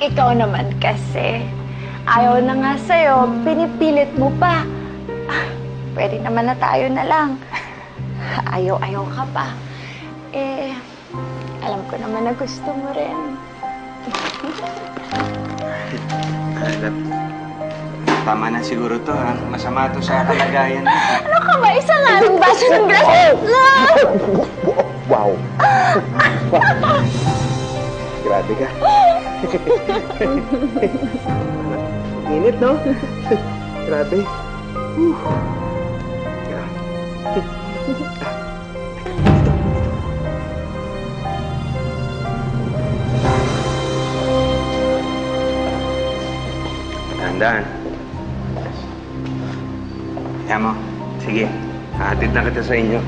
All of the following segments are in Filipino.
Ikaw naman kasi. Ayaw na nga sa'yo, pinipilit mo pa. Pwede naman na tayo na lang. Ayaw ka pa. Alam ko naman na gusto mo rin. Love, tama na siguro to, ha? Masama to sa kalagayan mo. Ano ka ba? Isa nga ng baso ng glass. Wow! Grabe ka. Init, no? Grabe. Tandaan. Kaya mo, sige. Hahatid na kita sa inyo.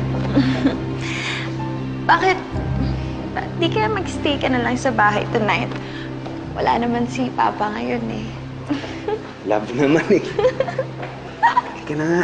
Bakit? Di kaya mag-stay ka na lang sa bahay tonight? Wala naman si Papa ngayon eh. Love naman eh. Halika na nga.